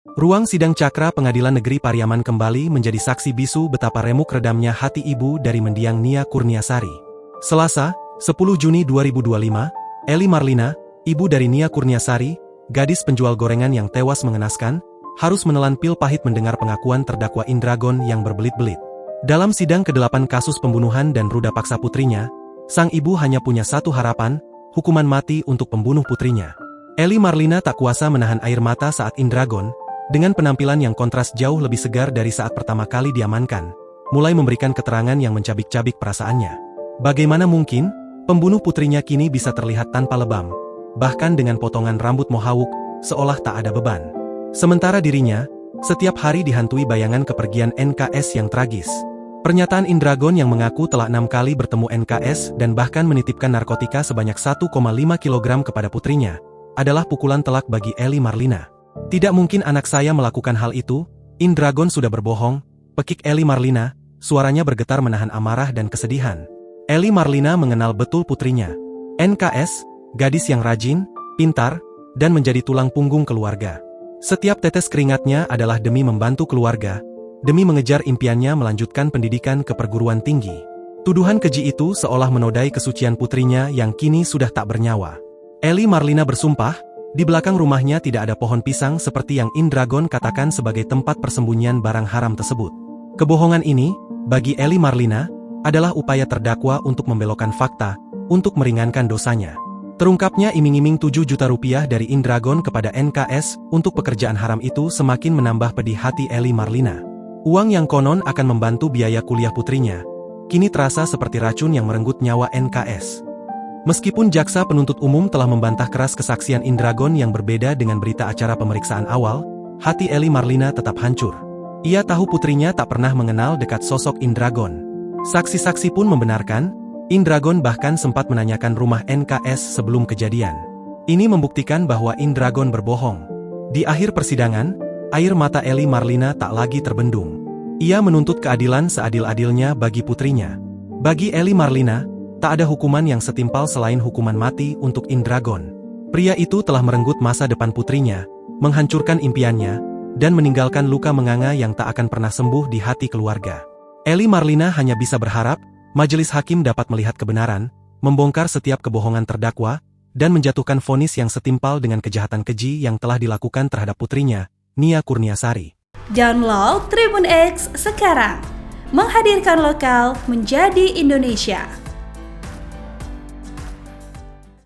Ruang sidang Cakra Pengadilan Negeri Pariaman kembali menjadi saksi bisu betapa remuk redamnya hati ibu dari mendiang Nia Kurniasari. Selasa, 10 Juni 2025, Eli Marlina, ibu dari Nia Kurniasari, gadis penjual gorengan yang tewas mengenaskan, harus menelan pil pahit mendengar pengakuan terdakwa Indragon yang berbelit-belit. Dalam sidang ke-8 kasus pembunuhan dan ruda paksa putrinya, sang ibu hanya punya satu harapan, hukuman mati untuk pembunuh putrinya. Eli Marlina tak kuasa menahan air mata saat Indragon, dengan penampilan yang kontras jauh lebih segar dari saat pertama kali diamankan, mulai memberikan keterangan yang mencabik-cabik perasaannya. Bagaimana mungkin, pembunuh putrinya kini bisa terlihat tanpa lebam, bahkan dengan potongan rambut mohawk, seolah tak ada beban. Sementara dirinya, setiap hari dihantui bayangan kepergian NKS yang tragis. Pernyataan Indragon yang mengaku telah 6 kali bertemu NKS dan bahkan menitipkan narkotika sebanyak 1,5 kg kepada putrinya, adalah pukulan telak bagi Eli Marlina. Tidak mungkin anak saya melakukan hal itu, Indragon sudah berbohong, pekik Eli Marlina, suaranya bergetar menahan amarah dan kesedihan. Eli Marlina mengenal betul putrinya. NKS, gadis yang rajin, pintar, dan menjadi tulang punggung keluarga. Setiap tetes keringatnya adalah demi membantu keluarga, demi mengejar impiannya melanjutkan pendidikan ke perguruan tinggi. Tuduhan keji itu seolah menodai kesucian putrinya yang kini sudah tak bernyawa. Eli Marlina bersumpah, di belakang rumahnya tidak ada pohon pisang seperti yang Indragon katakan sebagai tempat persembunyian barang haram tersebut. Kebohongan ini, bagi Eli Marlina, adalah upaya terdakwa untuk membelokkan fakta, untuk meringankan dosanya. Terungkapnya iming-iming 7 juta rupiah dari Indragon kepada NKS untuk pekerjaan haram itu semakin menambah pedih hati Eli Marlina. Uang yang konon akan membantu biaya kuliah putrinya, kini terasa seperti racun yang merenggut nyawa NKS. Meskipun jaksa penuntut umum telah membantah keras kesaksian Indragon yang berbeda dengan berita acara pemeriksaan awal, hati Eli Marlina tetap hancur. Ia tahu putrinya tak pernah mengenal dekat sosok Indragon. Saksi-saksi pun membenarkan, Indragon bahkan sempat menanyakan rumah NKS sebelum kejadian. Ini membuktikan bahwa Indragon berbohong. Di akhir persidangan, air mata Eli Marlina tak lagi terbendung. Ia menuntut keadilan seadil-adilnya bagi putrinya. Bagi Eli Marlina, tak ada hukuman yang setimpal selain hukuman mati untuk Indragon. Pria itu telah merenggut masa depan putrinya, menghancurkan impiannya, dan meninggalkan luka menganga yang tak akan pernah sembuh di hati keluarga. Eli Marlina hanya bisa berharap, majelis hakim dapat melihat kebenaran, membongkar setiap kebohongan terdakwa, dan menjatuhkan vonis yang setimpal dengan kejahatan keji yang telah dilakukan terhadap putrinya, Nia Kurniasari. Download Tribun X sekarang, menghadirkan lokal menjadi Indonesia.